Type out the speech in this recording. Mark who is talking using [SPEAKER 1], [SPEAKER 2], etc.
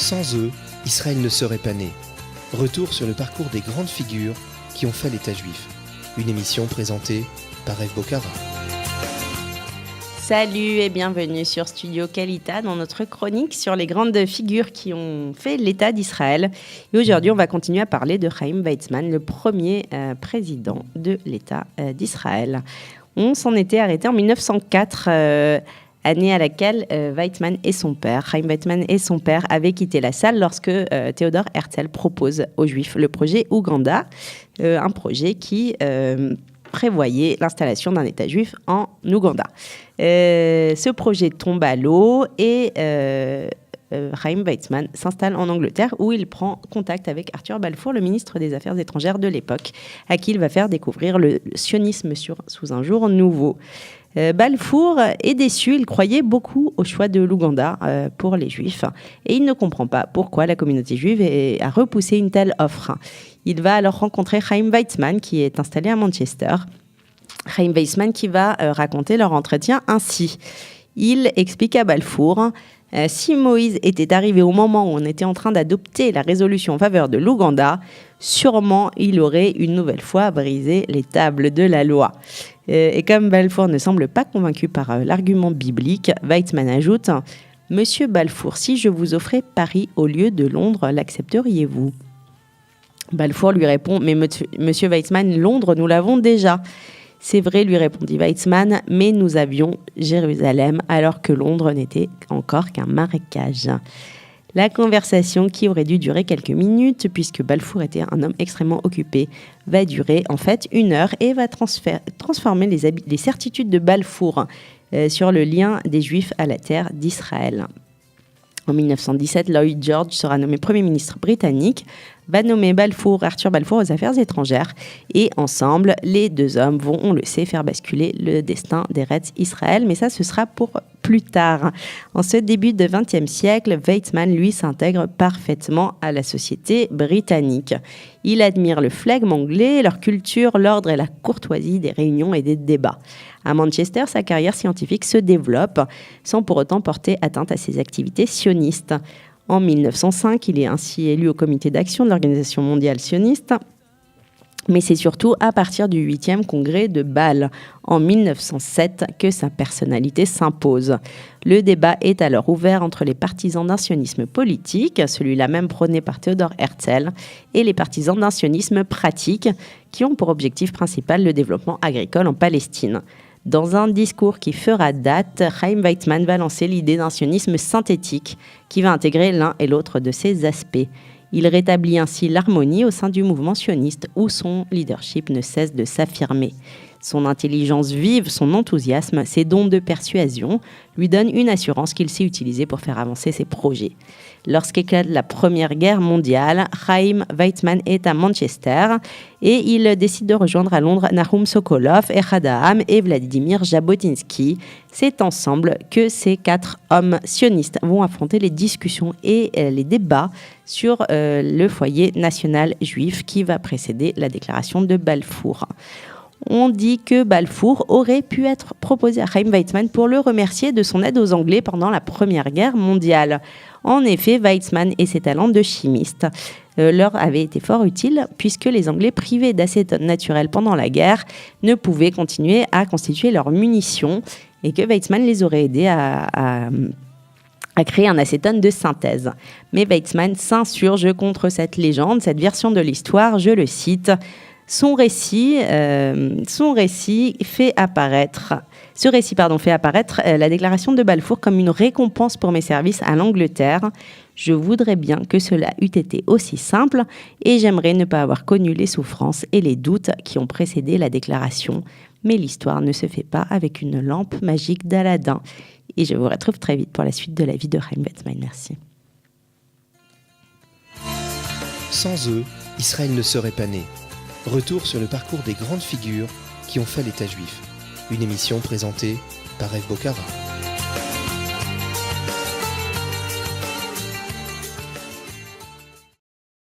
[SPEAKER 1] Sans eux, Israël ne serait pas né. Retour sur le parcours des grandes figures qui ont fait l'État juif. Une émission présentée par Eve Bocara.
[SPEAKER 2] Salut et bienvenue sur Studio Kalita dans notre chronique sur les grandes figures qui ont fait l'État d'Israël. Et aujourd'hui, on va continuer à parler de Chaim Weizmann, le premier président de l'État d'Israël. On s'en était arrêté en 1904, année à laquelle Weizmann et son père, Chaim Weizmann et son père, avaient quitté la salle lorsque Theodor Herzl propose aux Juifs le projet Ouganda, un projet qui prévoyait l'installation d'un État juif en Ouganda. Ce projet tombe à l'eau et Chaim Weizmann s'installe en Angleterre où il prend contact avec Arthur Balfour, le ministre des Affaires étrangères de l'époque, à qui il va faire découvrir le sionisme sous un jour nouveau. Balfour est déçu, il croyait beaucoup au choix de l'Ouganda pour les Juifs et il ne comprend pas pourquoi la communauté juive a repoussé une telle offre. Il va alors rencontrer Chaim Weizmann qui est installé à Manchester. Chaim Weizmann qui va raconter leur entretien ainsi. Il explique à Balfour si Moïse était arrivé au moment où on était en train d'adopter la résolution en faveur de l'Ouganda, sûrement il aurait une nouvelle fois brisé les tables de la loi. Et comme Balfour ne semble pas convaincu par l'argument biblique, Weizmann ajoute « Monsieur Balfour, si je vous offrais Paris au lieu de Londres, l'accepteriez-vous » Balfour lui répond « Mais monsieur Weizmann, Londres, nous l'avons déjà ». « C'est vrai, lui répondit Weizmann, mais nous avions Jérusalem alors que Londres n'était encore qu'un marécage. » La conversation, qui aurait dû durer quelques minutes, puisque Balfour était un homme extrêmement occupé, va durer en fait 1 heure et va transformer les certitudes de Balfour sur le lien des Juifs à la terre d'Israël. En 1917, Lloyd George sera nommé Premier ministre britannique, va nommer Arthur Balfour aux affaires étrangères et ensemble, les deux hommes vont, on le sait, faire basculer le destin d'Eretz Israël, mais ça, ce sera pour plus tard. En ce début du XXe siècle, Weizmann, lui, s'intègre parfaitement à la société britannique. Il admire le flegme anglais, leur culture, l'ordre et la courtoisie des réunions et des débats. À Manchester, sa carrière scientifique se développe sans pour autant porter atteinte à ses activités sionistes. En 1905, il est ainsi élu au comité d'action de l'Organisation mondiale sioniste, mais c'est surtout à partir du 8e congrès de Bâle, en 1907, que sa personnalité s'impose. Le débat est alors ouvert entre les partisans d'un sionisme politique, celui-là même prôné par Theodor Herzl, et les partisans d'un sionisme pratique, qui ont pour objectif principal le développement agricole en Palestine. Dans un discours qui fera date, Chaim Weizmann va lancer l'idée d'un sionisme synthétique qui va intégrer l'un et l'autre de ces aspects. Il rétablit ainsi l'harmonie au sein du mouvement sioniste où son leadership ne cesse de s'affirmer. Son intelligence vive, son enthousiasme, ses dons de persuasion lui donnent une assurance qu'il sait utiliser pour faire avancer ses projets. Lorsqu'éclate la Première Guerre mondiale, Chaim Weizmann est à Manchester et il décide de rejoindre à Londres Nahum Sokolov, Ehud Ha'am et Vladimir Jabotinsky. C'est ensemble que ces 4 hommes sionistes vont affronter les discussions et les débats sur le foyer national juif qui va précéder la déclaration de Balfour. On dit que Balfour aurait pu être proposé à Chaim Weizmann pour le remercier de son aide aux Anglais pendant la Première Guerre mondiale. En effet, Weizmann et ses talents de chimiste leur avaient été fort utiles puisque les Anglais privés d'acétone naturel pendant la guerre ne pouvaient continuer à constituer leurs munitions et que Weizmann les aurait aidés à créer un acétone de synthèse. Mais Weizmann s'insurge contre cette légende, cette version de l'histoire, je le cite. Ce récit fait apparaître la déclaration de Balfour comme une récompense pour mes services à l'Angleterre. Je voudrais bien que cela eût été aussi simple et j'aimerais ne pas avoir connu les souffrances et les doutes qui ont précédé la déclaration. Mais l'histoire ne se fait pas avec une lampe magique d'Aladin. Et je vous retrouve très vite pour la suite de la vie de Chaim Weizmann. Merci.
[SPEAKER 1] Sans eux, Israël ne serait pas né. Retour sur le parcours des grandes figures qui ont fait l'État juif. Une émission présentée par Eve Bocara.